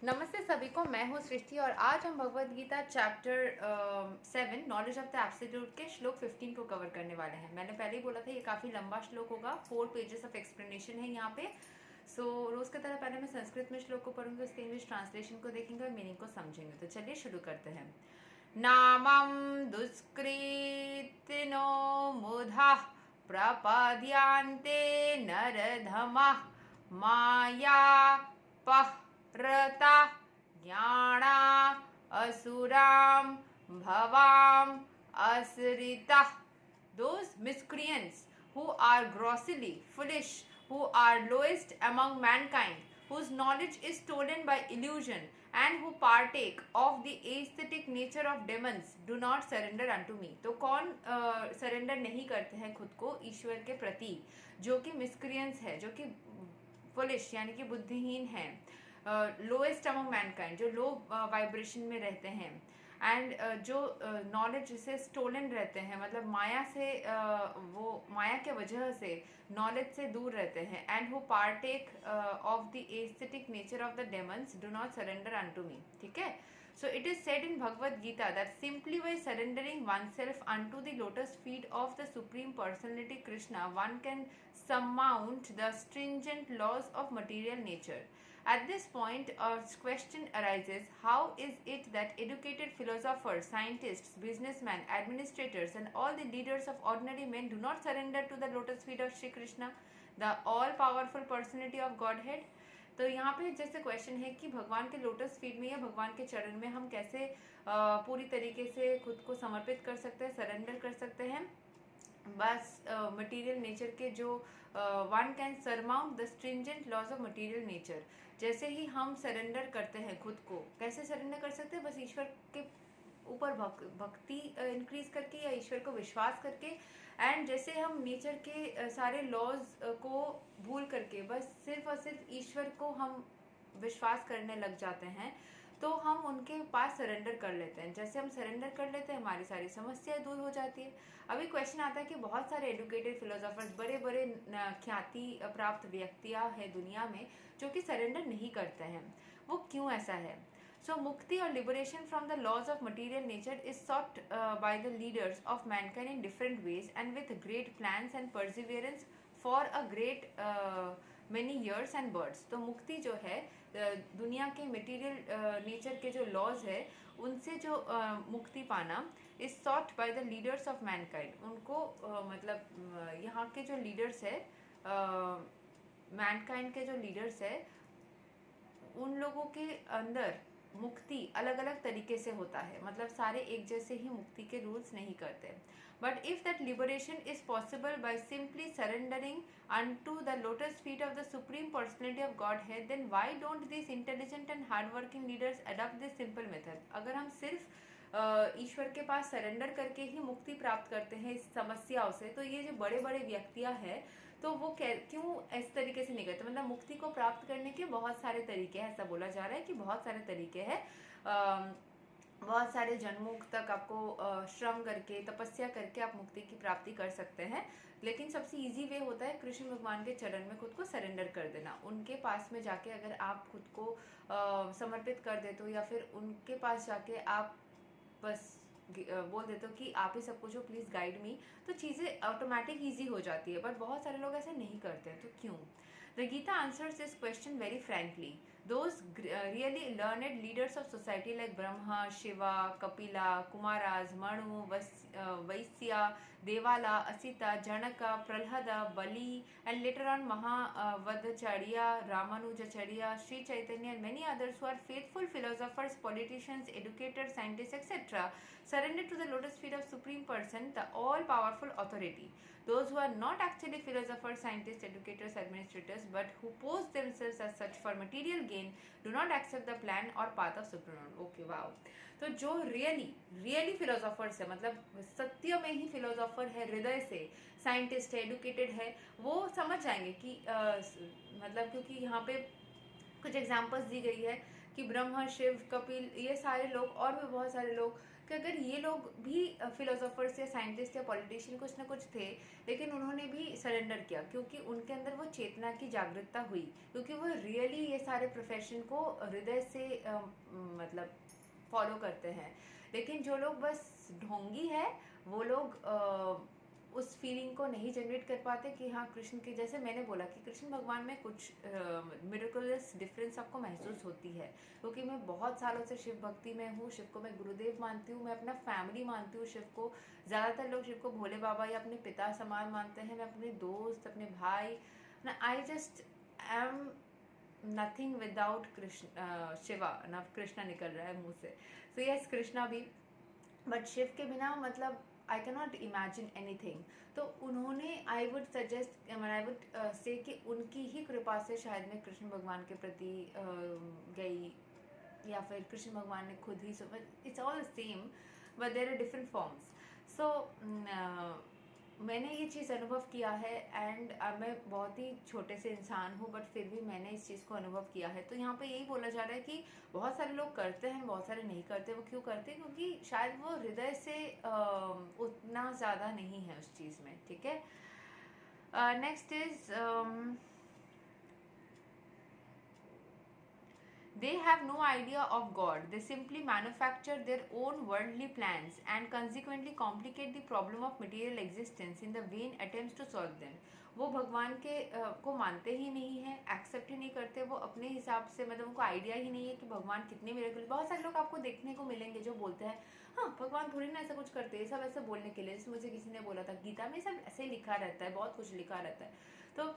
नमस्ते सभी को, मैं हूँ सृष्टि और आज हम Bhagavad Gita chapter 7 knowledge of the absolute के श्लोक 15 को कवर करने वाले हैं। मैंने पहले ही बोला था ये काफ़ी लंबा श्लोक होगा, 4 पेजेस ऑफ एक्सप्लेनेशन है यहाँ पे। रोज़ की तरह पहले मैं संस्कृत में श्लोक को पढ़ूंगी, उसके इंग्लिश ट्रांसलेशन को देखेंगे और मीनिंग को समझेंगे। तो चलिए शुरू करते हैं। नामं दुष्कृतिनो मुधा प्रपद्यांते नरधमः माया पह्रता ज्ञाना असुराम भवाम असरिता। Those miscreants who are grossly foolish, who are lowest among mankind, whose knowledge is stolen by illusion, and who partake of the aesthetic nature of demons, do not surrender unto me. तो कौन surrender नहीं करते हैं खुद को ईश्वर के प्रति? जो कि मिसक्रियंस है, जो कि फुलिश यानी कि बुद्धिहीन है, लोएस्ट अमंग मैनकाइंड जो लो वाइब्रेशन में रहते हैं, एंड जो नॉलेज से स्टोलन रहते हैं, मतलब माया से वो माया के वजह से नॉलेज से दूर रहते हैं, and who partake of the atheistic nature of the demons do not surrender unto me. ठीक है, so it is said in Bhagavad Gita that simply by surrendering oneself unto the lotus feet of the Supreme Personality Krishna, one can surmount the stringent laws of material nature. At this point, a question arises: how is it that educated philosophers, scientists, businessmen, administrators, and all the leaders of ordinary men do not surrender to the lotus feet of Shri Krishna, the all-powerful personality of Godhead? तो यहाँ पे जैसे question है कि भगवान के lotus feet में या भगवान के चरण में हम कैसे पूरी तरीके से खुद को समर्पित कर सकते हैं, सरेंडर कर सकते हैं। बस मटेरियल नेचर के जो one can surmount the stringent laws of material nature. जैसे ही हम सरेंडर करते हैं खुद को, कैसे सरेंडर कर सकते हैं? बस ईश्वर के ऊपर भक्ति इंक्रीज करके या ईश्वर को विश्वास करके, एंड जैसे हम नेचर के सारे लॉज को भूल करके बस सिर्फ और सिर्फ ईश्वर को हम विश्वास करने लग जाते हैं, तो हम उनके पास सरेंडर कर लेते हैं। जैसे हम सरेंडर कर लेते हैं, हमारी सारी समस्याएं दूर हो जाती है। अभी क्वेश्चन आता है कि बहुत सारे एजुकेटेड फिलोसोफर्स, बड़े बड़े ख्याति प्राप्त व्यक्तियां हैं दुनिया में जो कि सरेंडर नहीं करते हैं। वो क्यों ऐसा है? So mukti or liberation from the laws of material nature is sought by the leaders of mankind in different ways and with great plans and perseverance for a great many years and births. तो मुक्ति जो है दुनिया के material nature के जो laws है उनसे जो मुक्ति पाना is sought by the leaders of Mankind. उनको मतलब यहाँ के जो लीडर्स है, मैनकाइंड के जो लीडर्स है, उन लोगों के अंदर मुक्ति अलग अलग तरीके से होता है। मतलब सारे एक जैसे ही मुक्ति के रूल्स नहीं करते। But if that liberation is possible by simply surrendering unto the lotus feet of the supreme personality of Godhead, then why don't these intelligent and hardworking leaders adopt this simple method? अगर हम सिर्फ ईश्वर के पास surrender करके ही मुक्ति प्राप्त करते हैं इस समस्याओं से, तो ये जो बड़े बड़े व्यक्तियां हैं तो वो क्यों इस तरीके से नहीं करते? मतलब मुक्ति को प्राप्त करने के बहुत सारे तरीके हैं, ऐसा बोला जा रहा है कि बहुत सारे तरीके हैं। बहुत सारे जन्मों तक आपको श्रम करके, तपस्या करके आप मुक्ति की प्राप्ति कर सकते हैं, लेकिन सबसे इजी वे होता है कृष्ण भगवान के चरण में खुद को सरेंडर कर देना। उनके पास में जाके अगर आप खुद को समर्पित कर देते हो, या फिर उनके पास जाके आप बस बोल देते हो कि आप ही सब कुछ हो, प्लीज़ गाइड मी, तो चीज़ें ऑटोमेटिक ईजी हो जाती है। बट बहुत सारे लोग ऐसे नहीं करते हैं, तो क्यों? The Gita answers this question very frankly. Those really learned leaders of society like Brahma, Shiva, Kapila, Kumaras, Manu, Vaisya, Devala, Asita, Janaka, Prahlada, Bali, and later on Mahavadacharya, Ramanujacharya, Sri Chaitanya, and many others who are faithful philosophers, politicians, educators, scientists, etc., surrender to the lotus feet of Supreme Person, the all-powerful authority. Those who are not actually philosophers, scientists, educators, administrators, but who pose themselves as such for material gain, do not accept the plan or path of Supreme. Okay, wow. तो जो really philosophers है, मतलब सत्य में ही philosopher है, हृदय से scientist है, एडुकेटेड है, वो समझ जाएंगे कि मतलब क्योंकि यहाँ पे कुछ एग्जांपल्स दी गई है कि ब्रह्मा, शिव, कपिल, ये सारे लोग और भी बहुत सारे लोग कि अगर ये लोग भी फिलोसोफर्स या साइंटिस्ट या पॉलिटिशियन कुछ ना कुछ थे, लेकिन उन्होंने भी सरेंडर किया क्योंकि उनके अंदर वो चेतना की जागरूकता हुई, क्योंकि वो रियली ये सारे प्रोफेशन को हृदय से मतलब फॉलो करते हैं। लेकिन जो लोग बस ढोंगी है, वो लोग उस फीलिंग को नहीं जनरेट कर पाते कि हाँ कृष्ण के, जैसे मैंने बोला कि कृष्ण भगवान में कुछ मिरेकुलस डिफरेंस आपको महसूस होती है, क्योंकि मैं बहुत सालों से शिव भक्ति में हूँ, शिव को मैं गुरुदेव मानती हूँ, मैं अपना फैमिली मानती हूँ शिव को। ज़्यादातर लोग शिव को भोले बाबा या अपने पिता समान मानते हैं, मैं अपने दोस्त, अपने भाई, I just am nothing without Krishna, Shiva, ना कृष्णा निकल रहा है मुंह से, सो यस कृष्णा भी, बट शिव के बिना मतलब I can not imagine any thing. तो उन्होंने I would suggest, I would say कि उनकी ही कृपा से शायद मैं कृष्ण भगवान के प्रति गई, या फिर कृष्ण भगवान ने खुद ही, it's all same but there are different forms. So मैंने ये चीज़ अनुभव किया है, एंड मैं बहुत ही छोटे से इंसान हूँ बट फिर भी मैंने इस चीज़ को अनुभव किया है। तो यहाँ पे यही बोला जा रहा है कि बहुत सारे लोग करते हैं, बहुत सारे नहीं करते। वो क्यों करते हैं? क्योंकि शायद वो हृदय से उतना ज़्यादा नहीं है उस चीज़ में। ठीक है, next is they have no idea of God. They simply manufacture their own worldly plans and consequently complicate the problem of material existence in the vain attempts to solve them. वो भगवान के को मानते ही नहीं है, एक्सेप्ट ही नहीं करते। वो अपने हिसाब से, मतलब उनको आइडिया ही नहीं है कि भगवान कितने मिरेकल। बहुत सारे लोग आपको देखने को मिलेंगे जो बोलते हैं हाँ भगवान थोड़ी ना ऐसा कुछ करते हैं, सब ऐसे बोलने के लिए। जैसे मुझे किसी ने बोला था गीता में सब ऐसे लिखा रहता है, बहुत कुछ लिखा रहता है। तो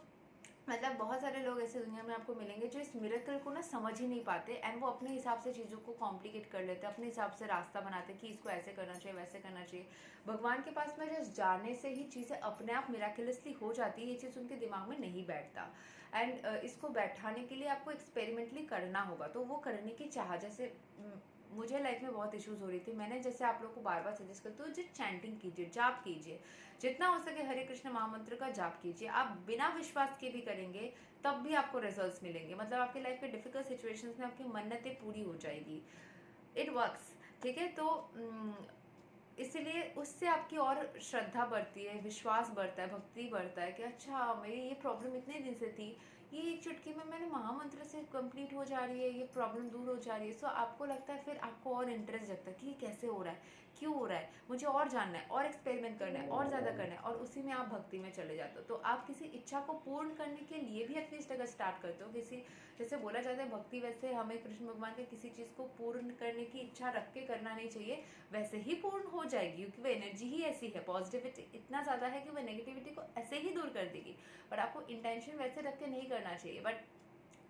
मतलब बहुत सारे लोग ऐसे दुनिया में आपको मिलेंगे जो इस मिरेकल को ना समझ ही नहीं पाते, एंड वो अपने हिसाब से चीज़ों को कॉम्प्लिकेट कर लेते हैं, अपने हिसाब से रास्ता बनाते हैं कि इसको ऐसे करना चाहिए, वैसे करना चाहिए। भगवान के पास में जस्ट जाने से ही चीज़ें अपने आप मिराकुलसली हो जाती है, ये चीज़ उनके दिमाग में नहीं बैठता। एंड इसको बैठाने के लिए आपको एक्सपेरिमेंटली करना होगा, तो वो करने की चाह, जैसे मुझे लाइफ में बहुत इश्यूज हो रही थी। मैंने जैसे आप लोग को बार बार सजेस्ट करती हूँ, जो चैंटिंग कीजिए, जाप कीजिए, जितना हो सके हरे कृष्ण महामंत्र का जाप कीजिए। आप बिना विश्वास के भी करेंगे तब भी आपको रिजल्ट्स मिलेंगे। मतलब आपके लाइफ के डिफिकल्ट सिचुएशंस में आपकी मन्नतें पूरी हो जाएगी। It works. ठीक है, तो इसलिए उससे आपकी और श्रद्धा बढ़ती है, विश्वास बढ़ता है, भक्ति बढ़ता है कि अच्छा मेरी ये प्रॉब्लम इतने दिन से थी, ये एक चुटकी में मैंने महामंत्र से कंप्लीट हो जा रही है, ये प्रॉब्लम दूर हो जा रही है। सो आपको लगता है, फिर आपको और इंटरेस्ट जगता है कि ये कैसे हो रहा है, क्यों हो रहा है, मुझे और जानना है, और एक्सपेरिमेंट करना है, और ज़्यादा करना है, और उसी में आप भक्ति में चले जाते हो। तो आप किसी इच्छा को पूर्ण करने के लिए भी एटलीस्ट अगर स्टार्ट करते हो, किसी, जैसे बोला जाता है भक्ति, वैसे हमें कृष्ण भगवान के किसी चीज़ को पूर्ण करने की इच्छा रख के करना नहीं चाहिए, वैसे ही पूर्ण हो जाएगी, क्योंकि वो एनर्जी ही ऐसी है, पॉजिटिविटी इतना ज़्यादा है कि वो नेगेटिविटी को ऐसे ही दूर कर देगी। पर आपको इंटेंशन वैसे रख के नहीं करना चाहिए। बट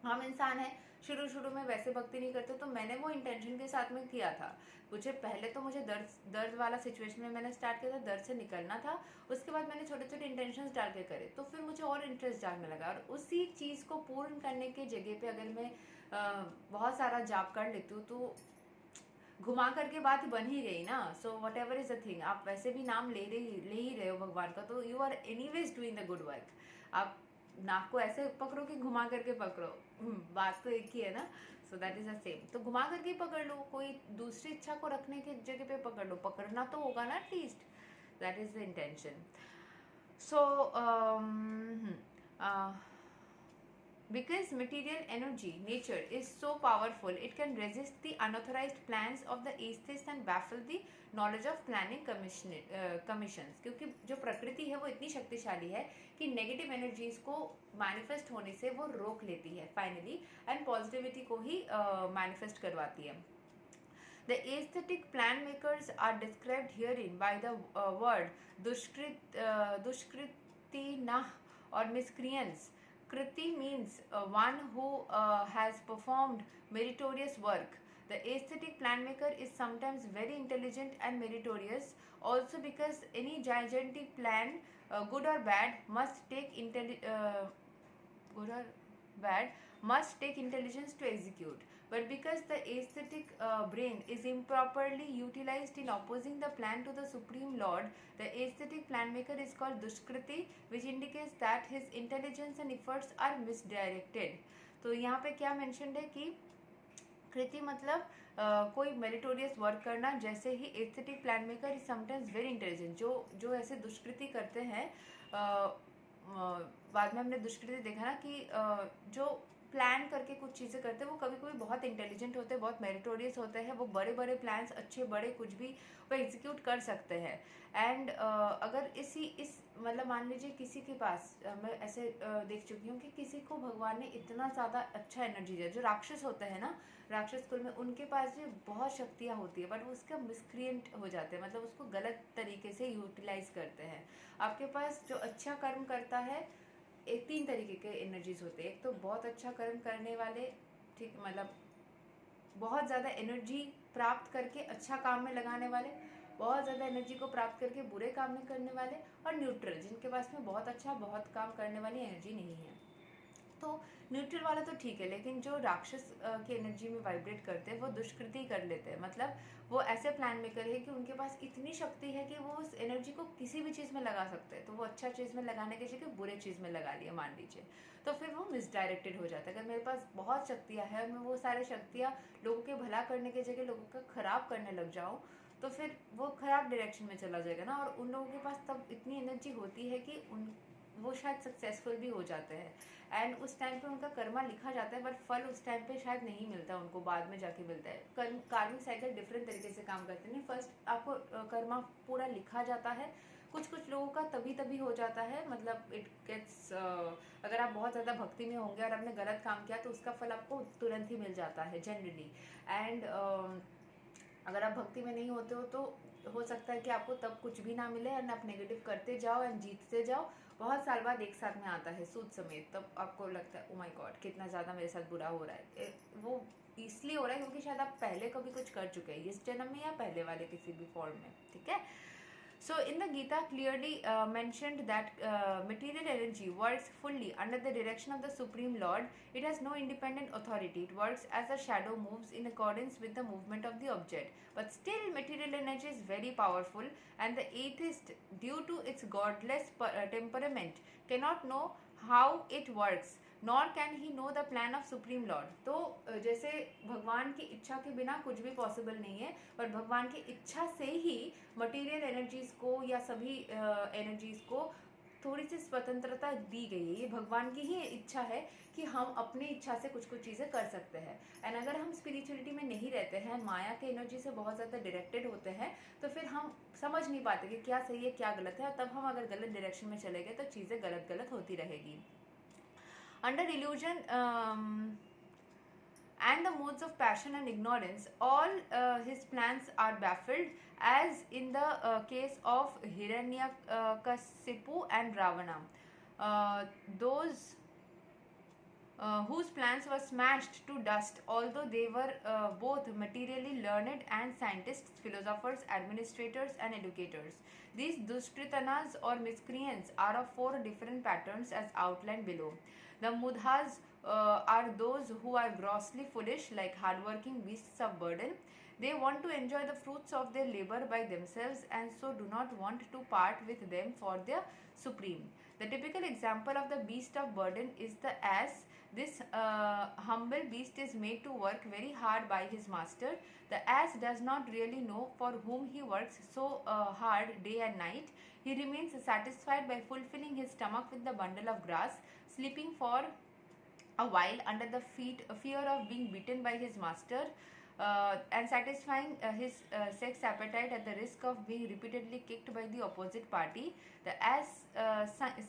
हम इंसान हैं, शुरू में वैसे भक्ति नहीं करते, तो मैंने वो इंटेंशन के साथ में किया था। मुझे पहले तो मुझे दर्द वाला सिचुएशन में मैंने स्टार्ट किया था, दर्द से निकलना था। उसके बाद मैंने छोटे छोटे इंटेंशंस डाल के करे, तो फिर मुझे और इंटरेस्ट जागने लगा। और उसी चीज़ को पूर्ण करने के जगह पे अगर मैं बहुत सारा जाप कर लेती हूँ, तो घुमा करके बात बन ही गई ना। So what ever is the thing, आप वैसे भी नाम ले ही रहे हो भगवान का, तो you are anyways doing the good work. आप नाक को ऐसे पकड़ो कि घुमा करके पकड़ो, बात तो एक ही है ना। So that is the same. तो घुमा करके पकड़ लो, कोई दूसरी इच्छा को रखने की जगह पे पकड़ लो, पकड़ना तो होगा ना at least. That is the intention. So because material energy, nature, is so powerful, it can resist the unauthorized plans of the atheists and baffle the knowledge of planning commissions। क्योंकि जो प्रकृति है वो इतनी शक्तिशाली है कि नेगेटिव एनर्जीज को मैनिफेस्ट होने से वो रोक लेती है फाइनली, एंड पॉजिटिविटी को ही मैनिफेस्ट करवाती है। The aesthetic plan makers are described herein by the word dushkritinah or miscreants. Kriti means one who has performed meritorious work. The aesthetic plan maker is sometimes very intelligent and meritorious, also because any gigantic plan, good or bad, good or bad, must take intelligence to execute. But because the aesthetic brain is improperly utilized in opposing the plan to the Supreme Lord, the aesthetic plan maker is called Dushkriti, which indicates that his intelligence and efforts are misdirected. तो यहाँ पे क्या mentioned है कि कृति मतलब कोई meritorious work करना, जैसे ही atheistic plan maker is sometimes very intelligent. जो ऐसे दुष्कृति करते हैं, बाद में हमने दुष्कृति देखा ना कि जो प्लान करके कुछ चीज़ें करते हैं वो कभी कभी बहुत इंटेलिजेंट होते हैं, बहुत मेरिटोरियस होते हैं, वो बड़े बड़े प्लान्स, अच्छे बड़े कुछ भी वो एग्जीक्यूट कर सकते हैं। एंड अगर इस मतलब मान लीजिए किसी के पास, मैं ऐसे देख चुकी हूँ कि किसी को भगवान ने इतना ज़्यादा अच्छा एनर्जी दिया, जो राक्षस होते हैं ना, राक्षस कुल में, उनके पास भी बहुत शक्तियाँ होती है, बट वो उसका मिसक्रिएंट हो जाते हैं, मतलब उसको गलत तरीके से यूटिलाइज करते हैं। आपके पास जो अच्छा कर्म करता है, एक 3 तरीके के एनर्जीज होते हैं। एक तो बहुत अच्छा कर्म करने वाले, ठीक, मतलब बहुत ज़्यादा एनर्जी प्राप्त करके अच्छा काम में लगाने वाले, बहुत ज़्यादा एनर्जी को प्राप्त करके बुरे काम में करने वाले, और न्यूट्रल, जिनके पास में बहुत अच्छा बहुत काम करने वाली एनर्जी नहीं है। तो न्यूट्रल वाला तो ठीक है, लेकिन जो राक्षस की एनर्जी में वाइब्रेट करते हैं वो दुष्कृति कर लेते हैं। मतलब वो ऐसे प्लान मेकर है कि उनके पास इतनी शक्ति है कि वो उस एनर्जी को किसी भी चीज़ में लगा सकते हैं। तो वो अच्छा चीज़ में लगाने की जगह बुरे चीज़ में लगा लिया मान लीजिए, तो फिर वो मिसडायरेक्टेड हो जाता है। अगर मेरे पास बहुत शक्तियाँ हैं, मैं वो सारी शक्तियाँ लोगों के भला करने की जगह लोगों का खराब करने लग जाऊँ, तो फिर वो खराब डायरेक्शन में चला जाएगा ना। और उन लोगों के पास तब इतनी एनर्जी होती है कि वो शायद सक्सेसफुल भी हो जाते हैं, एंड उस टाइम पे उनका कर्मा लिखा जाता है, बट फल उस टाइम पे शायद नहीं मिलता उनको, बाद में जाके मिलता है। कार्मिक साइकिल डिफरेंट तरीके से काम करते हैं। फर्स्ट आपको कर्मा पूरा लिखा जाता है, कुछ लोगों का तभी हो जाता है, मतलब इट गेट्स, अगर आप बहुत ज़्यादा भक्ति में होंगे और आपने गलत काम किया तो उसका फल आपको तुरंत ही मिल जाता है जनरली। एंड अगर आप भक्ति में नहीं होते हो तो हो सकता है कि आपको तब कुछ भी ना मिले, एंड आप नेगेटिव करते जाओ एंड जीतते जाओ। बहुत साल बाद एक साथ में आता है सूद समेत, तब आपको लगता है ओ माय गॉड कितना ज़्यादा मेरे साथ बुरा हो रहा है। वो इसलिए हो रहा है क्योंकि शायद आप पहले कभी कुछ कर चुके हैं, इस जन्म में या पहले वाले किसी भी फॉर्म में, ठीक है। So in the Gita clearly mentioned that material energy works fully under the direction of the Supreme Lord. It has no independent authority. It works as a shadow moves in accordance with the movement of the object. But still material energy is very powerful, and the atheist, due to its godless temperament, cannot know how it works. Nor can he know the plan of supreme Lord. तो जैसे भगवान की इच्छा के बिना कुछ भी possible नहीं है, पर भगवान की इच्छा से ही मटेरियल एनर्जीज को या सभी एनर्जीज को थोड़ी सी स्वतंत्रता दी गई है। ये भगवान की ही इच्छा है कि हम अपनी इच्छा से कुछ चीज़ें कर सकते हैं। एंड अगर हम स्पिरिचुअलिटी में नहीं रहते हैं, माया के एनर्जी से बहुत ज़्यादा डायरेक्टेड होते हैं, तो फिर हम समझ नहीं पाते कि क्या सही है क्या गलत है, और तब हम अगर गलत डायरेक्शन में चले गए तो चीज़ें गलत होती रहेगी। Under illusion and the modes of passion and ignorance, all his plans are baffled, as in the case of Hiranyakasipu and Ravana. Those whose plans were smashed to dust, although they were both materially learned and scientists, philosophers, administrators, and educators. These Dushkritanas or miscreants are of 4 different patterns as outlined below. The Mudhas are those who are grossly foolish, like hardworking beasts of burden. They want to enjoy the fruits of their labor by themselves and so do not want to part with them for their supreme. The typical example of the beast of burden is the ass. This humble beast is made to work very hard by his master. The ass does not really know for whom he works so hard day and night. He remains satisfied by fulfilling his stomach with the bundle of grass, sleeping for a while under the fear of being beaten by his master, and satisfying his sex appetite at the risk of being repeatedly kicked by the opposite party. The ass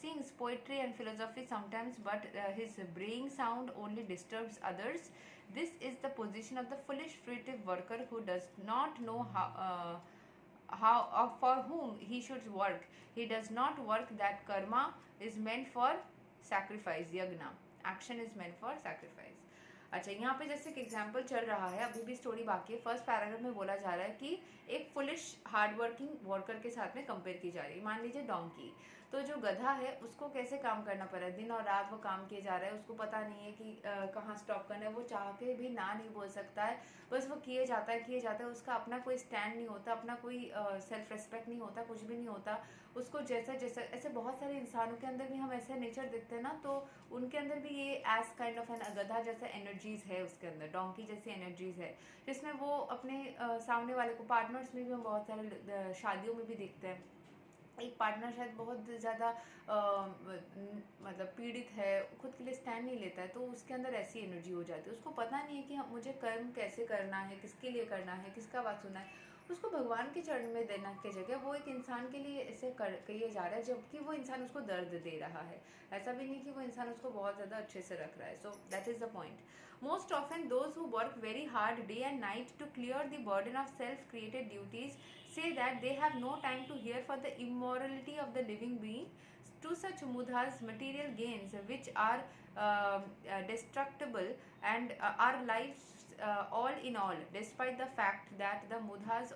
sings poetry and philosophy sometimes, but his braying sound only disturbs others. This is the position of the foolish fruitive worker who does not know for whom he should work. He does not work that karma is meant for sacrifice, yagna. Action is meant for sacrifice. अच्छा, यहाँ पे जैसे एक example चल रहा है, अभी भी स्टोरी बाकी है। फर्स्ट पैराग्राफ में बोला जा रहा है कि एक फुलिश हार्ड वर्किंग वर्कर के साथ में कंपेयर की जा रही है। मान लीजिए डोंकी, तो जो गधा है उसको कैसे काम करना पड़ रहा है, दिन और रात वो काम किए जा रहा है, उसको पता नहीं है कि कहाँ स्टॉप करना है, वो चाह के भी ना नहीं बोल सकता है, बस वो किए जाता है किए जाता है, उसका अपना कोई स्टैंड नहीं होता, अपना कोई सेल्फ रिस्पेक्ट नहीं होता, कुछ भी नहीं होता उसको। जैसा जैसा ऐसे बहुत सारे इंसानों के अंदर भी हम ऐसे नेचर देखते हैं ना, तो उनके अंदर भी ये एज काइंड ऑफ एन गधा जैसा एनर्जीज है उसके अंदर, डोंकी जैसी एनर्जीज है, जिसमें वो अपने सामने वाले को, पार्टनर्स में भी हम बहुत सारे शादियों में भी देखते हैं, एक पार्टनर शायद बहुत ज़्यादा मतलब पीड़ित है, खुद के लिए स्टैंड नहीं लेता है, तो उसके अंदर ऐसी एनर्जी हो जाती है, उसको पता नहीं है कि मुझे कर्म कैसे करना है, किसके लिए करना है, किसका बात सुनना है, उसको भगवान के चरण में देना के जगह वो एक इंसान के लिए ऐसे किए जा रहा है, जबकि वो इंसान उसको दर्द दे रहा है। ऐसा भी नहीं कि वो इंसान उसको बहुत ज़्यादा अच्छे से रख रहा है। So that is the point. Most often those who work very hard day and night to clear the burden of self created duties say that they have no time to hear for the immorality of the living being. To such mudhas, material gains which are destructible and our lives all in all, despite the fact that the mudhas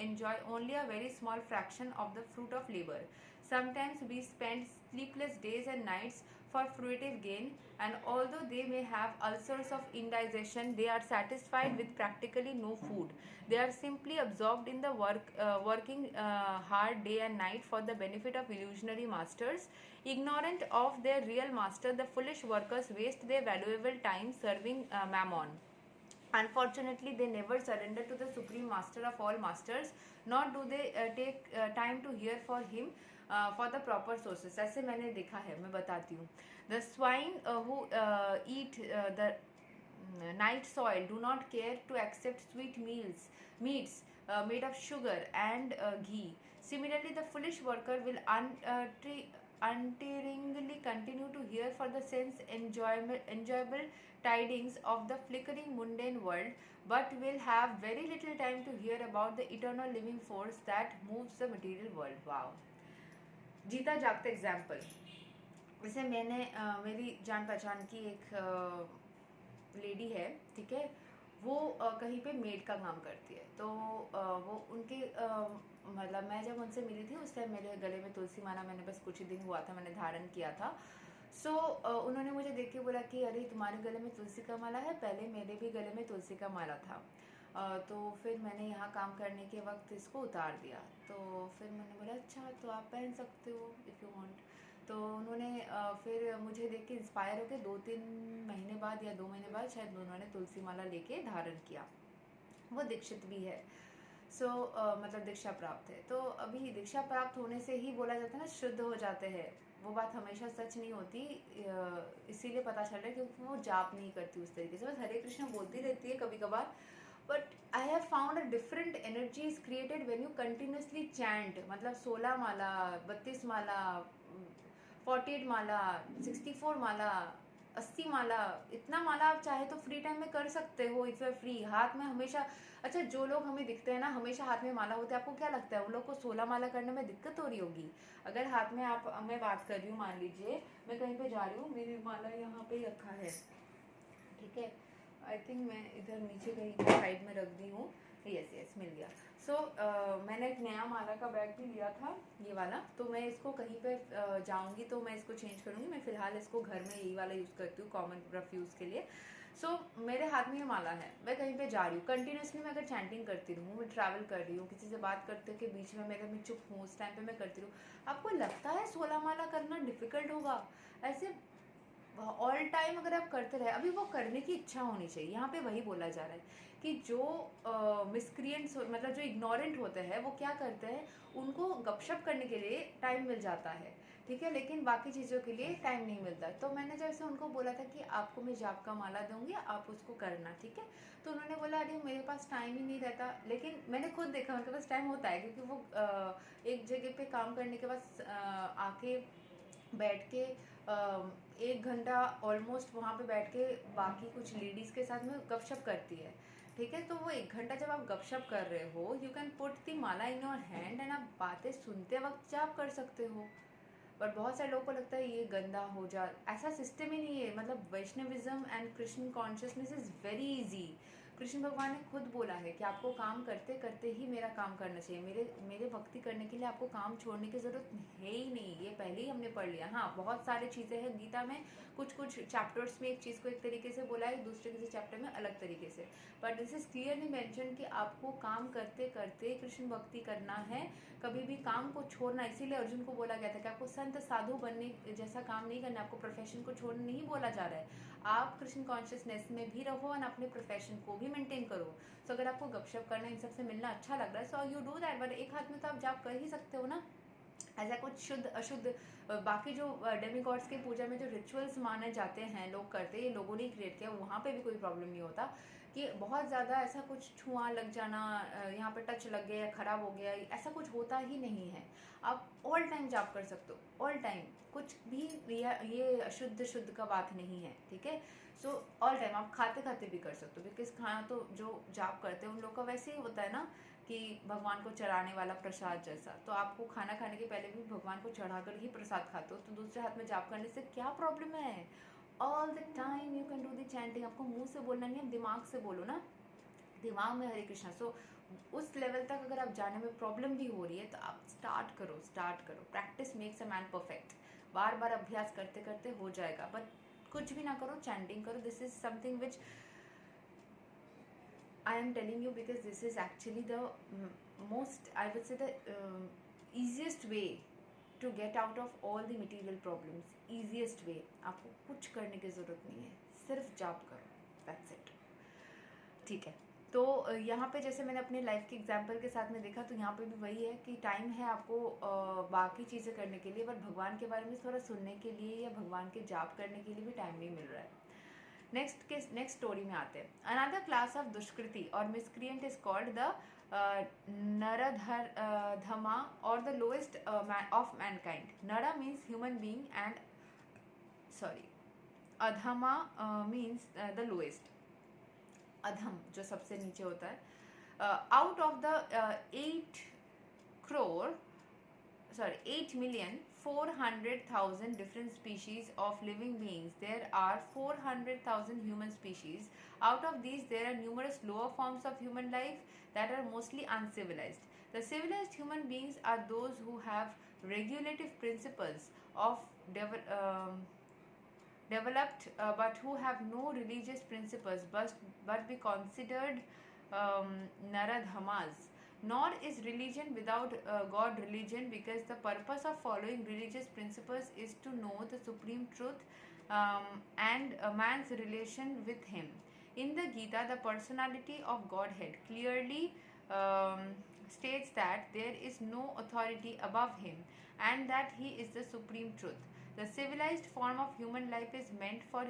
enjoy only a very small fraction of the fruit of labor. Sometimes we spend sleepless days and nights for fruitive gain, and although they may have ulcers of indigestion, they are satisfied with practically no food. They are simply absorbed in the working hard day and night for the benefit of illusionary masters. Ignorant of their real master, the foolish workers waste their valuable time serving mammon. Unfortunately, they never surrender to the supreme master of all masters, nor do they take time to hear for him for the proper sources. ऐसे मैंने देखा है, मैं बताती हूँ. The swine who eat the night soil do not care to accept sweet meats made of sugar and ghee. Similarly, the foolish worker will untiringly continue to hear for the sense enjoyable tidings of the flickering mundane world, but will have very little time to hear about the eternal living force that moves the material world. Wow. जीता जागता example. जैसे मैंने मेरी जान पहचान की एक lady है, ठीक है, वो कहीं पे मेड का काम करती है, तो वो उनके मतलब मैं जब उनसे मिली थी उस टाइम मेरे गले में तुलसी माला, मैंने बस कुछ ही दिन हुआ था, मैंने धारण किया था। सो उन्होंने मुझे देख के बोला कि अरे तुम्हारे गले में तुलसी का माला है, पहले मेरे भी गले में तुलसी का माला था। तो फिर मैंने यहाँ काम करने के वक्त इसको उतार दिया, तो फिर मैंने बोला अच्छा तो आप पहन सकते हो इफ़ यू वांट। तो उन्होंने फिर मुझे देख के इंस्पायर होकर 2-3 महीने बाद या 2 महीने बाद शायद उन्होंने तुलसी माला लेके धारण किया। वो दीक्षित भी है। सो मतलब दीक्षा प्राप्त है। तो अभी दीक्षा प्राप्त होने से ही बोला जाता है ना शुद्ध हो जाते हैं, वो बात हमेशा सच नहीं होती, इसीलिए पता चल रहा है क्योंकि वो जाप नहीं करती उस तरीके से, बस हरे कृष्ण बोलती रहती है कभी कभार। But I have found a different energy is created when you continuously chant, मतलब 16 माला, 32 माला, 48 माला, 64 माला, 80 माला, इतना माला आप चाहे तो फ्री टाइम में कर सकते हो इफ यू आर फ्री। हाथ में हमेशा, अच्छा जो लोग हमें दिखते हैं ना हमेशा हाथ में माला होते हैं, आपको क्या लगता है उन लोग को 16 माला करने में दिक्कत हो रही होगी? अगर हाथ में आप, मैं बात कर रही हूँ, मान लीजिए मैं कहीं पे जा रही हूँ, मेरी माला यहाँ पे रखा है, ठीक है, आई थिंक मैं इधर नीचे कहीं साइड में रख दी हूँ, यस मिल गया। सो मैंने एक नया माला का बैग भी लिया था, ये वाला, तो मैं इसको कहीं पे जाऊंगी तो मैं इसको चेंज करूंगी। मैं फ़िलहाल इसको घर में यही वाला यूज़ करती हूँ कॉमन रफ यूज़ के लिए। सो मेरे हाथ में ये माला है, मैं कहीं पे जा रही हूँ, कंटिन्यूसली मैं अगर चैंटिंग करती रहूँ, मैं ट्रैवल कर रही हूँ, किसी से बात करते के बीच में मेरे में चुप हूँ, उस टाइम पे मैं करती रहूँ, आपको लगता है 16 माला करना डिफ़िकल्ट होगा? ऐसे ऑल टाइम अगर आप करते रहे, अभी वो करने की इच्छा होनी चाहिए। यहाँ पे वही बोला जा रहा है कि जो मिसक्रिएंट्स मतलब जो इग्नोरेंट होते हैं वो क्या करते हैं, उनको गपशप करने के लिए टाइम मिल जाता है, ठीक है, लेकिन बाकी चीज़ों के लिए टाइम नहीं मिलता। तो मैंने जैसे उनको बोला था कि आपको मैं जाप का माला दूंगी, आप उसको करना, ठीक है। तो उन्होंने बोला अरे मेरे पास टाइम ही नहीं रहता, लेकिन मैंने खुद देखा उनके पास टाइम होता है, क्योंकि वो एक जगह पे काम करने के बाद आके बैठ के 1 घंटा ऑलमोस्ट वहाँ पे बैठ के बाकी कुछ लेडीज़ के साथ में गपशप करती है, ठीक है। तो वो 1 घंटा जब आप गपशप कर रहे हो, you can put the Mala in your hand and आप बातें सुनते वक्त जाप कर सकते हो। बट बहुत सारे लोगों को लगता है ये गंदा हो जा, ऐसा सिस्टम ही नहीं है। मतलब Vaishnavism and Krishna consciousness is very easy. Krishna भगवान ने खुद बोला है कि आपको काम करते करते ही मेरा काम करना चाहिए, मेरे भक्ति करने के लिए आपको काम छोड़ने की ज़रूरत है ही नहीं। ये पहले ही हमने पढ़ लिया। हाँ, बहुत सारी चीज़ें हैं गीता में, कुछ कुछ चैप्टर्स में एक चीज़ को एक तरीके से बोला है, दूसरे किसी चैप्टर में अलग तरीके से, but this is clearly mention कि आपको काम करते करते कृष्ण भक्ति करना है, कभी भी काम को छोड़ना। इसीलिए अर्जुन को बोला गया था कि आपको संत साधु बनने जैसा काम नहीं करना, आपको प्रोफेशन को छोड़ना नहीं बोला जा रहा है। आप कृष्ण कॉन्शियसनेस में भी रहो और अपने प्रोफेशन को भी मेंटेन करो। सो अगर आपको गपशप करना, इन सबसे मिलना अच्छा लग रहा है, so you do that, but एक हाथ में तो आप जाप कर ही सकते हो ना। ऐसा कुछ शुद्ध अशुद्ध बाकी जो डेमिगॉड्स की पूजा में जो रिचुअल्स माने जाते हैं लोग करते हैं, ये लोगों ने क्रिएट किया, वहाँ पे भी कोई प्रॉब्लम नहीं होता कि बहुत ज़्यादा ऐसा कुछ छुआ लग जाना, यहाँ पे टच लग गया, खराब हो गया, ऐसा कुछ होता ही नहीं है। आप ऑल टाइम जाप कर सकते हो, ऑल टाइम, कुछ भी ये अशुद्ध शुद्ध का बात नहीं है, ठीक है। सो ऑल टाइम आप खाते खाते भी कर सकते हो, बिकॉज खाना तो जो जाप करते हैं उन लोग का वैसे ही होता है ना कि भगवान को चढ़ाने वाला प्रसाद जैसा। तो आपको खाना खाने के पहले भी भगवान को चढ़ाकर ही प्रसाद खाते हो, तो दूसरे हाथ में जाप करने से क्या प्रॉब्लम है। All the time you can do the chanting. आपको मुंह से बोलना नहीं, आप दिमाग से बोलो ना, दिमाग में हरे कृष्णा। सो उस लेवल तक अगर आप जाने में प्रॉब्लम भी हो रही है तो आप स्टार्ट करो। Practice makes a man perfect. बार बार अभ्यास करते करते हो जाएगा। बट कुछ भी ना करो, चैंटिंग करो। This is something which I am telling you because this is actually the most, I would say, the easiest way to get out of all the material problems. Easiest way. आपको कुछ करने की ज़रूरत नहीं है, सिर्फ जाप करो, that's it. ठीक है। तो यहाँ पे जैसे मैंने अपने लाइफ के एग्जाम्पल के साथ में देखा, तो यहाँ पे भी वही है कि टाइम है आपको बाकी चीज़ें करने के लिए, बट भगवान के बारे में थोड़ा सुनने के लिए या भगवान के जाप करने के लिए भी टाइम नहीं मिल रहा है। नेक्स्ट स्टोरी में आते हैं। अनदर क्लास ऑफ दुष्कृति और मिसक्रिएंट इज कॉल्ड द नरधमा और द लोएस्ट ऑफ मैनकाइंड। नरा मीन्स ह्यूमन बीइंग एंड अधमा मीन्स द लोएस्ट। अधम जो सबसे नीचे होता है। Out of the 8,400,000 different species of living beings, there are 400,000 human species. Out of these, there are numerous lower forms of human life that are mostly uncivilized. The civilized human beings are those who have regulative principles of developed, but who have no religious principles, but be considered naradhamas. Nor is religion without God religion, because the purpose of following religious principles is to know the supreme truth and man's relation with him. In the Gita, the personality of Godhead clearly states that there is no authority above him and that he is the supreme truth. The civilized form of human life is meant for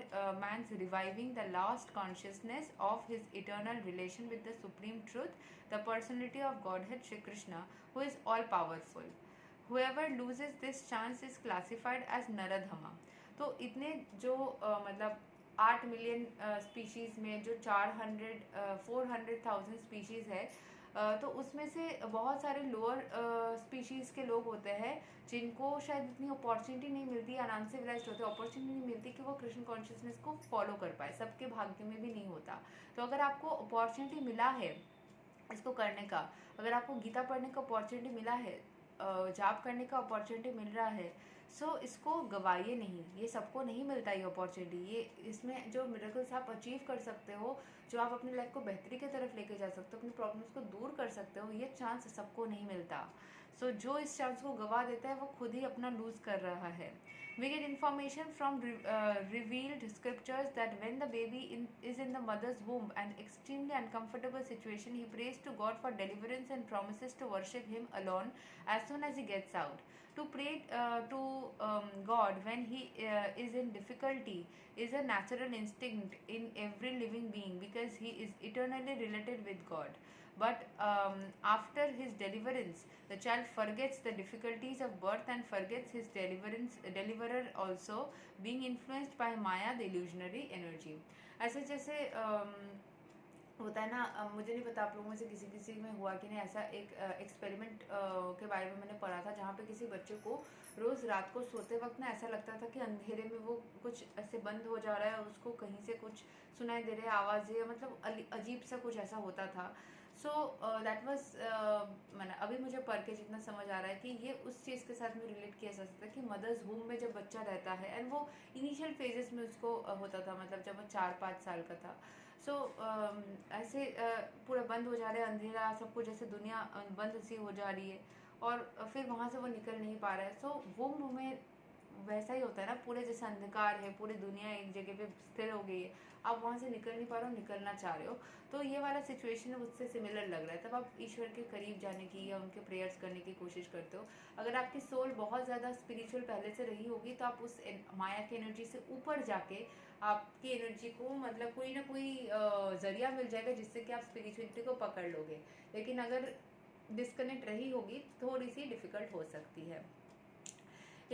man's reviving the lost consciousness of his eternal relation with the supreme truth, the personality of Godhead Shri Krishna, who is all powerful. Whoever loses this chance is classified as Naradhama. तो इतने जो मतलब 8 million species में जो 400,000 species है, तो उसमें से बहुत सारे लोअर स्पीशीज़ के लोग होते हैं जिनको शायद इतनी अपॉर्चुनिटी नहीं मिलती, अनसिविलाइज्ड होते हैं, अपॉर्चुनिटी नहीं मिलती कि वो कृष्ण कॉन्शियसनेस को फॉलो कर पाए। सबके भाग्य में भी नहीं होता। तो अगर आपको अपॉर्चुनिटी मिला है इसको करने का, अगर आपको गीता पढ़ने का अपॉर्चुनिटी मिला है, जाप करने का अपॉर्चुनिटी मिल रहा है, सो इसको गवाइए नहीं। ये सबको नहीं मिलता ये अपॉर्चुनिटी। ये इसमें जो मिरेकल्स आप अचीव कर सकते हो, जो आप अपनी लाइफ को बेहतरी की तरफ लेके जा सकते हो, अपनी प्रॉब्लम्स को दूर कर सकते हो, ये चांस सबको नहीं मिलता। सो जो इस चांस को गवा देता है वो खुद ही अपना लूज कर रहा है। We get information from revealed scriptures that when the baby is in the mother's womb, an extremely uncomfortable situation, he prays to God for deliverance and promises to worship him alone as soon as he gets out. To pray to God when he is in difficulty is a natural instinct in every living being, because he is eternally related with God. But after his deliverance, the child forgets the difficulties of birth and forgets his deliverer also, being influenced by Maya, the illusionary energy. ऐसे जैसे होता है ना, मुझे नहीं पता आप लोगों में से किसी किसी में हुआ कि नहीं, ऐसा एक एक्सपेरिमेंट के बारे में मैंने पढ़ा था, जहाँ पे किसी बच्चे को रोज़ रात को सोते वक्त ना ऐसा लगता था कि अंधेरे में वो कुछ ऐसे बंद हो जा रहा है, उसको कहीं से कुछ सुनाई दे रहे हैं आवाज़ें, मतलब अजीब सा कुछ ऐसा होता था। सो दैट वाज, मैंने अभी मुझे पढ़ के जितना समझ आ रहा है कि ये उस चीज़ के साथ में रिलेट किया जा सकता है कि मदर्स होम में जब बच्चा रहता है, एंड वो इनिशियल फेजेस में उसको होता था, मतलब जब वो 4-5 साल का था। सो ऐसे पूरा बंद हो जा रहा है, अंधेरा सब कुछ, जैसे दुनिया बंद सी हो जा रही है, और फिर वहाँ से वो निकल नहीं पा रहा है। सो वो में वैसा ही होता है ना, पूरे जैसे अंधकार है, पूरी दुनिया एक जगह पे स्थिर हो गई है, आप वहाँ से निकल नहीं पा रहे हो, निकलना चाह रहे हो, तो ये वाला सिचुएशन उससे सिमिलर लग रहा है। तब आप ईश्वर के करीब जाने की या उनके प्रेयर्स करने की कोशिश करते हो। अगर आपकी सोल बहुत ज़्यादा स्पिरिचुअल पहले से रही होगी, तो आप उस माया की एनर्जी से ऊपर जाके आपकी एनर्जी को, मतलब कोई ना कोई जरिया मिल जाएगा जिससे कि आप स्पिरिचुअलिटी को पकड़ लोगे। लेकिन अगर डिस्कनेक्ट रही होगी, थोड़ी सी डिफिकल्ट हो सकती है।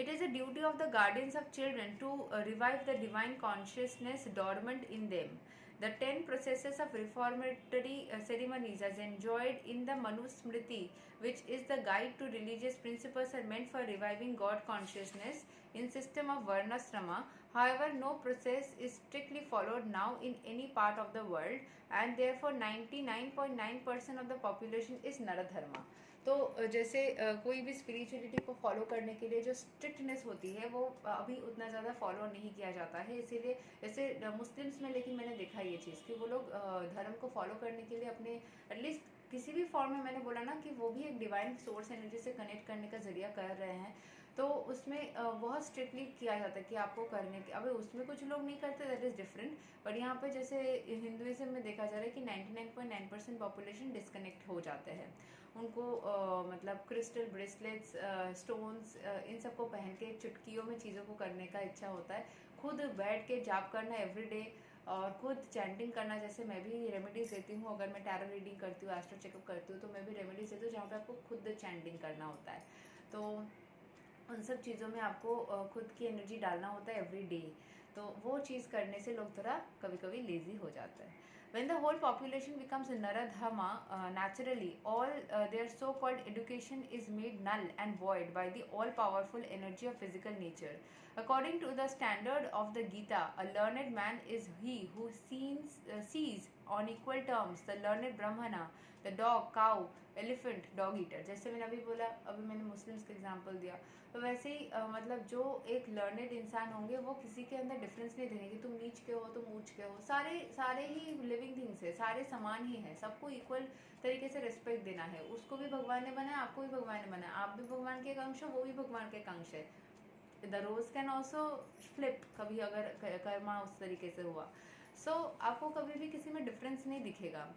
It is a duty of the guardians of children to revive the divine consciousness dormant in them. The 10 processes of reformatory ceremonies as enjoined in the Manusmriti, which is the guide to religious principles, are meant for reviving God consciousness in system of Varnasrama. However, no process is strictly followed now in any part of the world, and therefore 99.9% of the population is Naradharma. तो जैसे कोई भी spirituality को follow करने के लिए जो strictness होती है, वो अभी उतना ज़्यादा फॉलो नहीं किया जाता है। इसीलिए जैसे मुस्लिम्स में, लेकिन मैंने देखा ये चीज़ कि वो लोग धर्म को फॉलो करने के लिए अपने एटलीस्ट किसी भी फॉर्म में, मैंने बोला ना कि वो भी एक डिवाइन सोर्स एनर्जी से कनेक्ट करने का जरिया कर रहे हैं, तो उसमें बहुत स्ट्रिक्टली किया जाता है कि आपको करने के, अब उसमें कुछ लोग नहीं करते, दैट इज़ डिफरेंट। बट यहाँ पे जैसे हिंदुइज्म में देखा जा रहा है कि 99.9% पॉपुलेशन डिस्कनेक्ट हो जाते हैं। उनको मतलब क्रिस्टल ब्रेसलेट्स, स्टोन्स, इन सबको पहन के चुटकियों में चीज़ों को करने का इच्छा होता है। खुद बैठ के जाप करना एवरीडे, और खुद चैंटिंग करना। जैसे मैं भी रेमेडीज देती हूँ, अगर मैं टैरो रीडिंग करती हूँ, एस्ट्रो चेकअप करती हूँ, तो मैं भी रेमेडीज देती हूँ जहाँ पे आपको खुद चैंटिंग करना होता है। तो उन सब चीज़ों में आपको खुद की एनर्जी डालना होता है एवरी डे। तो वो चीज़ करने से लोग थोड़ा कभी कभी लेजी हो जाता है। When the whole population becomes Naradhama, naturally all their so-called education is made null and void by the all-powerful energy of physical nature. According to the standard of the Gita, a learned man is he who sees on equal terms the learned Brahmana, the dog, cow, elephant, dog eater. जैसे मैंने अभी बोला, अभी मैंने Muslims का example दिया, तो वैसे ही मतलब जो एक लर्नेड इंसान होंगे, वो किसी के अंदर डिफरेंस नहीं देंगे कि तुम नीच के हो, तुम ऊंच के हो। सारे सारे ही लिविंग थिंग्स है, सारे समान ही हैं, सबको इक्वल तरीके से रिस्पेक्ट देना है। उसको भी भगवान ने बनाया, आपको भी भगवान ने बनाया, आप भी भगवान के एक अंश हो, वो भी भगवान के एक अंश है। The rose can also flip, कभी अगर कर्मा उस तरीके से हुआ, सो आपको कभी भी किसी में डिफरेंस नहीं दिखेगा।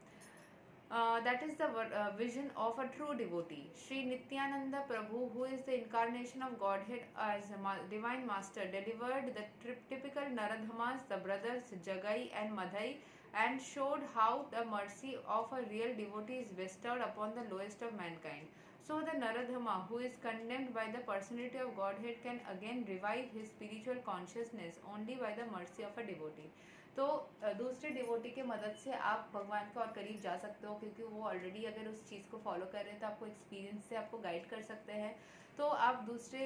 That is the vision of a true devotee. Sri Nityananda Prabhu, who is the incarnation of Godhead as a divine master, delivered the typical Naradhamas, the brothers Jagai and Madhai, and showed how the mercy of a real devotee is bestowed upon the lowest of mankind. So the Naradhama, who is condemned by the personality of Godhead, can again revive his spiritual consciousness only by the mercy of a devotee. तो दूसरे devotee के मदद से आप भगवान के और करीब जा सकते हो, क्योंकि वो ऑलरेडी अगर उस चीज़ को फॉलो कर रहे हैं, तो आपको एक्सपीरियंस से आपको गाइड कर सकते हैं। तो आप दूसरे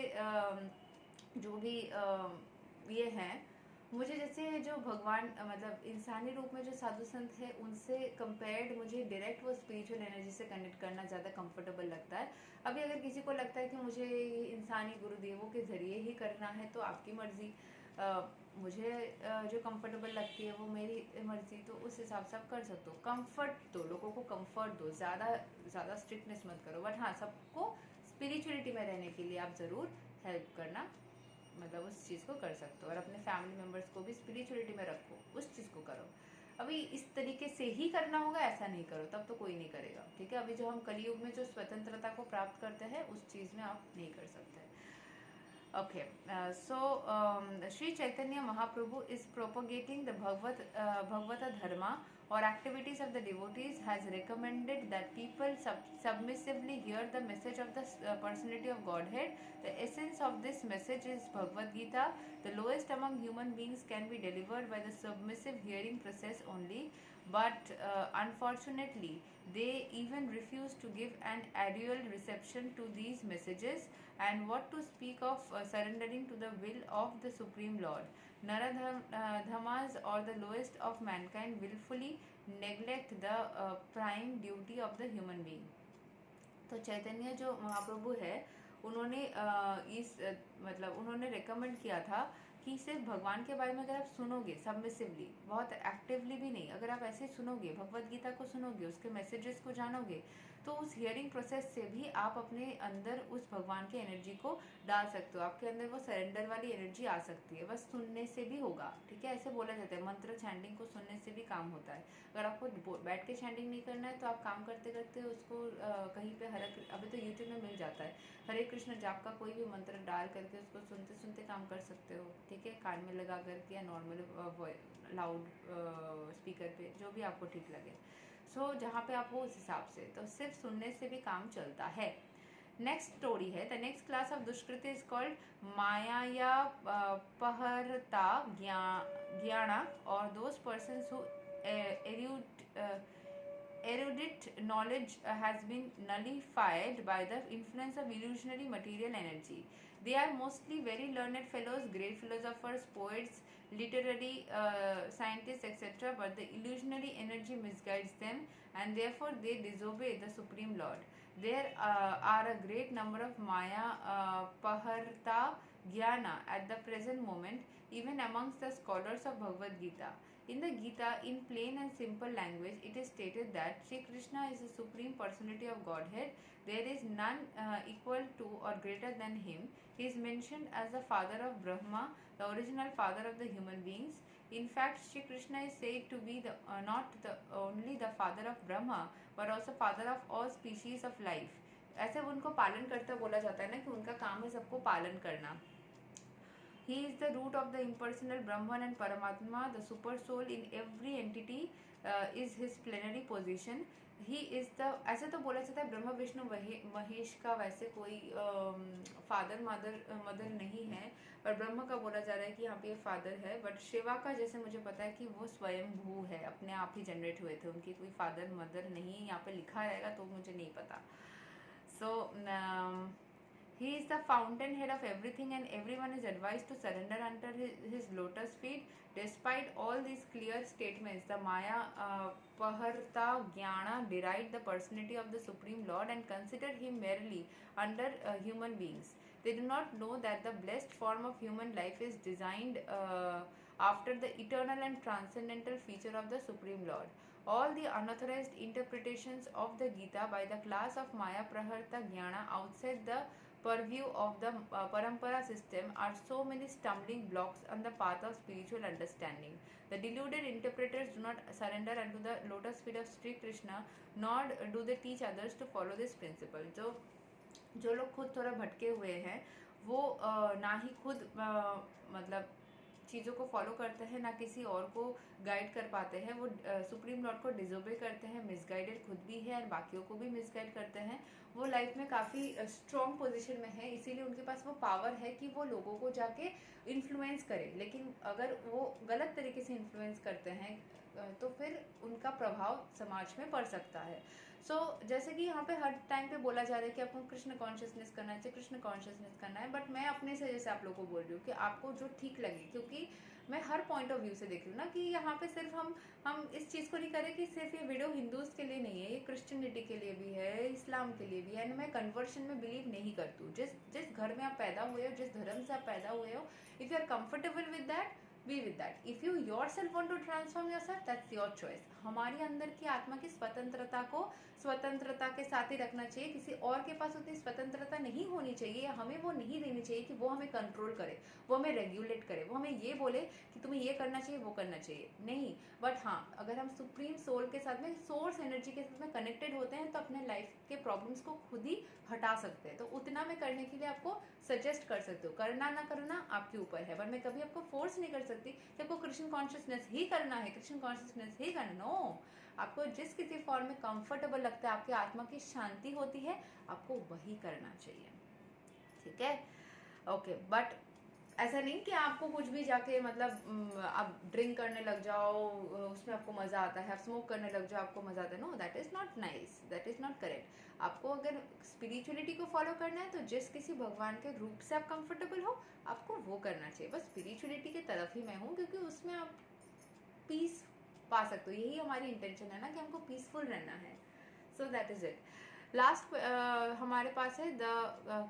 जो भी ये हैं, मुझे जैसे जो भगवान मतलब इंसानी रूप में जो साधु संत है, उनसे कंपेयर्ड मुझे डायरेक्ट वो स्पिरिचुअल एनर्जी से कनेक्ट करना ज़्यादा कंफर्टेबल लगता है। अभी अगर किसी को लगता है कि मुझे इंसानी गुरुदेवों के ज़रिए ही करना है, तो आपकी मर्ज़ी। मुझे जो कंफर्टेबल लगती है वो मेरी मर्जी, तो उस हिसाब से आप कर सकते हो। कंफर्ट दो, लोगों को कंफर्ट दो, ज़्यादा स्ट्रिक्टनेस मत करो। बट हाँ, सबको स्पिरिचुअलिटी में रहने के लिए आप ज़रूर हेल्प करना, मतलब उस चीज़ को कर सकते हो, और अपने फैमिली मेम्बर्स को भी स्पिरिचुअलिटी में रखो, उस चीज़ को करो। अभी इस तरीके से ही करना होगा ऐसा नहीं करो, तब तो कोई नहीं करेगा। ठीक है, अभी जो हम कलयुग में जो स्वतंत्रता को प्राप्त करते हैं, उस चीज़ में आप नहीं कर सकते। Okay, Sri Chaitanya Mahaprabhu is propagating the Bhagavata Dharma or activities of the devotees, has recommended that people submissively hear the message of the personality of Godhead. The essence of this message is Bhagavad Gita. The lowest among human beings can be delivered by the submissive hearing process only. but unfortunately they even refuse to give an ideal reception to these messages, and what to speak of surrendering to the will of the Supreme Lord. Naradhamas, or the lowest of mankind, willfully neglect the prime duty of the human being. तो चैतन्य जो महाप्रभु है, उन्होंने मतलब उन्होंने recommend किया था कि सिर्फ भगवान के बारे में अगर आप सुनोगे सबमिसिवली, बहुत एक्टिवली भी नहीं, अगर आप ऐसे सुनोगे, भगवत गीता को सुनोगे, उसके मैसेजेस को जानोगे, तो उस हियरिंग प्रोसेस से भी आप अपने अंदर उस भगवान की एनर्जी को डाल सकते हो, आपके अंदर वो सरेंडर वाली एनर्जी आ सकती है, बस सुनने से भी होगा, ठीक है। ऐसे बोला जाता है मंत्र चैंटिंग को सुनने से भी काम होता है। अगर आपको बैठ के चैंटिंग नहीं करना है तो आप काम करते करते उसको कहीं पे अभी तो यूट्यूब में मिल जाता है, हरे कृष्ण जाप का कोई भी मंत्र डाल करके उसको सुनते सुनते काम कर सकते हो, ठीक है, कान में लगा करके या नॉर्मल लाउड स्पीकर पे, जो भी आपको ठीक लगे। सो जहाँ पे आप हो उस हिसाब से, तो सिर्फ सुनने से भी काम चलता है। नेक्स्ट स्टोरी है, द नेक्स्ट क्लास ऑफ दुष्कृति इज कॉल्ड माया पहरता ज्ञाना, और those persons who erudite knowledge has been nullified by the influence of illusionary material energy. They are mostly very learned fellows, great philosophers, poets, literary scientists, etc. But the illusionary energy misguides them, and therefore they disobey the Supreme Lord. There are a great number of Maya Paharta Jnana at the present moment, even amongst the scholars of Bhagavad Gita. In the Gita, in plain and simple language, it is stated that Sri Krishna is the Supreme Personality of Godhead. There is none equal to or greater than him. He is mentioned as the father of Brahma, the original father of the human beings. In fact, Sri Krishna is said to be not only the father of Brahma, but also father of all species of life. ऐसे उनको पालन करता बोला जाता है ना, कि उनका काम है सबको पालन करना। He is the root of the impersonal Brahman and Paramatma. The super soul in every entity is his plenary position. He is the, ऐसे तो बोला जाता है ब्रह्मा विष्णु महेश का वैसे कोई फादर मदर नहीं है, पर ब्रह्मा का बोला जा रहा है कि यहाँ पे ये फादर है। बट शिवा का जैसे मुझे पता है कि वो स्वयं भू है, अपने आप ही जनरेट हुए थे, उनकी कोई फादर मदर नहीं, यहाँ पे लिखा रहेगा तो मुझे नहीं पता। सो he is the fountainhead of everything, and everyone is advised to surrender under his lotus feet. Despite all these clear statements, the Maya Paharta Jnana deride the personality of the Supreme Lord and consider him merely under human beings. They do not know that the blessed form of human life is designed after the eternal and transcendental feature of the Supreme Lord. All the unauthorized interpretations of the Gita by the class of Maya Praharta Jnana outside the purview of the parampara system are so many stumbling blocks on the path of spiritual understanding. The deluded interpreters do not surrender unto the lotus feet of Sri Krishna, nor do they teach others to follow this principle. जो लोग खुद थोड़ा भटके हुए हैं, वो ना ही खुद मतलब चीज़ों को फॉलो करते हैं, ना किसी और को गाइड कर पाते हैं, वो सुप्रीम लॉर्ड को डिजोबे करते हैं, मिसगाइडेड खुद भी है और बाकियों को भी मिसगाइड करते हैं। वो लाइफ में काफ़ी स्ट्रॉन्ग पोजीशन में है, इसीलिए उनके पास वो पावर है कि वो लोगों को जाके इन्फ्लुएंस करे, लेकिन अगर वो गलत तरीके से इन्फ्लुएंस करते हैं तो फिर उनका प्रभाव समाज में पड़ सकता है। जैसे कि यहाँ पे हर टाइम पे बोला जा रहा है कि आपको कृष्ण कॉन्शियसनेस करना चाहिए, कृष्ण कॉन्शियसनेस करना है, बट मैं अपने से जैसे आप लोगों को बोल रही हूँ कि आपको जो ठीक लगे, क्योंकि मैं हर पॉइंट ऑफ व्यू से देख रही हूँ ना, कि यहाँ पे सिर्फ हम इस चीज़ को नहीं करें कि सिर्फ ये वीडियो हिंदूज के लिए नहीं है, ये क्रिश्चियनिटी के लिए भी है, इस्लाम के लिए भी है। एंड मैं कन्वर्शन में बिलीव नहीं करती हूँ। जिस घर में आप पैदा हुए हो, जिस धर्म से आप पैदा हुए हो, if you are comfortable with that, be with that. If you yourself want to transform yourself, that's your choice. हमारी अंदर की आत्मा की स्वतंत्रता को स्वतंत्रता के साथ ही रखना चाहिए, किसी और के पास उतनी स्वतंत्रता नहीं होनी चाहिए, या हमें वो नहीं देनी चाहिए कि वो हमें कंट्रोल करे, वो हमें रेगुलेट करे, वो हमें ये बोले कि तुम्हें ये करना चाहिए, वो करना चाहिए, नहीं। बट हाँ, अगर हम सुप्रीम सोल के साथ में, सोर्स एनर्जी के साथ में कनेक्टेड होते हैं, तो अपने लाइफ के प्रॉब्लम्स को खुद ही हटा सकते हैं। तो उतना मैं करने के लिए आपको सजेस्ट कर सकती हूँ, करना ना करना आपके ऊपर है, बट मैं कभी आपको फोर्स नहीं कर सकती कि आपको कृष्ण कॉन्शियसनेस ही करना है, कृष्ण कॉन्शियसनेस ही करना। नो, आपको जिस किसी फॉर्म में कंफर्टेबल लगता है, आपकी आत्मा की शांति होती है, आपको वही करना चाहिए, ठीक है। ओके, बट ऐसा नहीं कि आपको कुछ भी जाके मतलब आप ड्रिंक करने लग जाओ, उसमें आपको मज़ा आता है, आप स्मोक करने लग जाओ आपको मज़ा आता है, know that is not nice, that is not correct. आपको अगर स्पिरिचुअलिटी को फॉलो करना है तो जिस किसी भगवान के रूप से आप कंफर्टेबल हो आपको वो करना चाहिए। बस स्पिरिचुअलिटी की तरफ ही मैं हूँ क्योंकि उसमें आप पीस पा सकते हो, यही हमारी इंटेंशन है ना कि हमको पीसफुल रहना है। So that is it. Last हमारे पास है द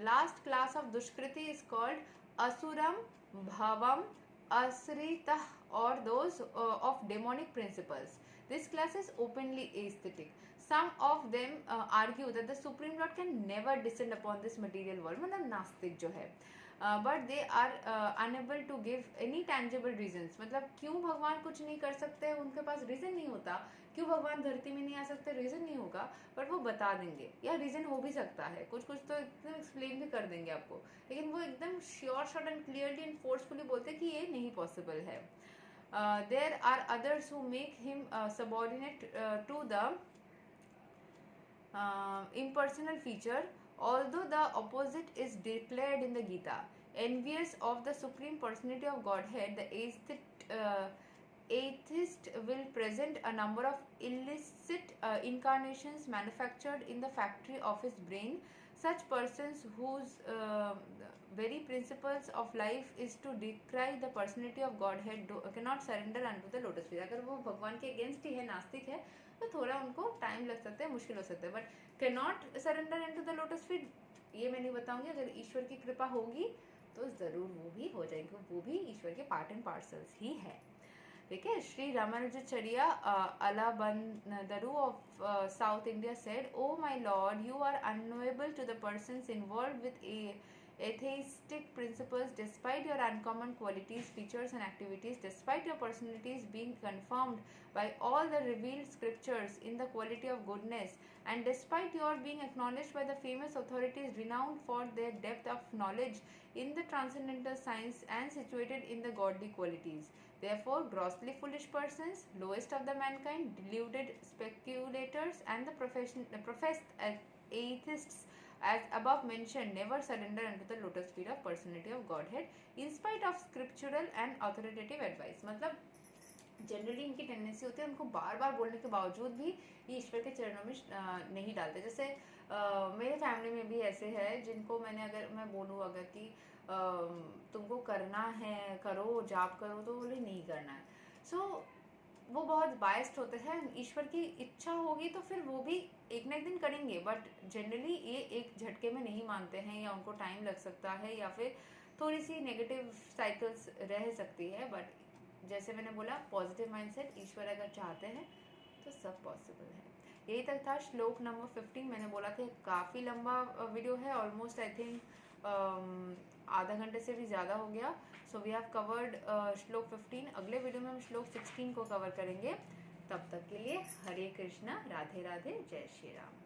लास्ट क्लास ऑफ दुष्कृति इज कॉल्ड असुरम भवम asritah or those of demonic principles. This class is openly aesthetic. Some of them argue that the Supreme Lord can never descend upon this material world, मतलब नास्तिक जो है, but they are unable to give any tangible reasons. मतलब क्यों भगवान कुछ नहीं कर सकते, उनके पास रीज़न नहीं होता। क्यों भगवान धरती में नहीं आ सकते, रीज़न नहीं होगा, बट वो बता देंगे, या रीज़न हो भी सकता है, कुछ कुछ तो एकदम एक्सप्लेन भी कर देंगे आपको, लेकिन वो एकदम sure shot and clearly and forcefully बोलते हैं कि ये नहीं पॉसिबल है। There are others who make him subordinate to the impersonal feature, although the opposite is declared in the Gita. Envious of the Supreme Personality of Godhead, the atheist will present a number of illicit incarnations manufactured in the factory of his brain. Such persons whose very principles of life is to decry the personality of Godhead cannot surrender unto the lotus feet. अगर वो भगवान के against ही है, नास्तिक है, तो थोड़ा उनको टाइम लग सकता है, मुश्किल हो सकता है, but can not surrender into the lotus feet, ये मैं नहीं बताऊंगी। अगर ईश्वर की कृपा होगी तो ज़रूर वो भी हो जाएंगे, वो भी ईश्वर के पार्ट एंड पार्सल्स ही है। ठीक है। Shri Ramanujacharya Alavandaru of South India said, oh my lord, you are unknowable to the persons involved with atheistic principles, despite your uncommon qualities, features and activities, despite your personalities being confirmed by all the revealed scriptures in the quality of goodness, and despite your being acknowledged by the famous authorities renowned for their depth of knowledge in the transcendental science and situated in the godly qualities. Therefore, grossly foolish persons, lowest of the mankind, deluded speculators, and the professed atheists, as above mentioned, never surrender unto the lotus feet of personality of Godhead, in spite of scriptural and authoritative advice. मतलब generally इनकी tendency होती है उनको बार बार बोलने के बावजूद भी ये ईश्वर के चरणों में नहीं डालते। जैसे मेरे फैमिली में भी ऐसे है जिनको मैंने, अगर मैं बोलूँ अगर कि तुमको करना है करो, जाप करो, तो बोले नहीं करना है। सो वो बहुत बायस्ड होते हैं। ईश्वर की इच्छा होगी तो फिर वो भी एक ना एक दिन करेंगे, बट जनरली ये एक झटके में नहीं मानते हैं, या उनको टाइम लग सकता है, या फिर थोड़ी सी नेगेटिव साइकिल्स रह सकती है। बट जैसे मैंने बोला, पॉजिटिव माइंडसेट, ईश्वर अगर चाहते हैं तो सब पॉसिबल है। यही तक था श्लोक नंबर 15। मैंने बोला था काफ़ी लंबा वीडियो है, ऑलमोस्ट आई थिंक आधा घंटे से भी ज़्यादा हो गया। सो वी हैव कवर्ड श्लोक 15। अगले वीडियो में हम श्लोक 16 को कवर करेंगे। तब तक के लिए हरे कृष्णा, राधे राधे, जय श्री राम।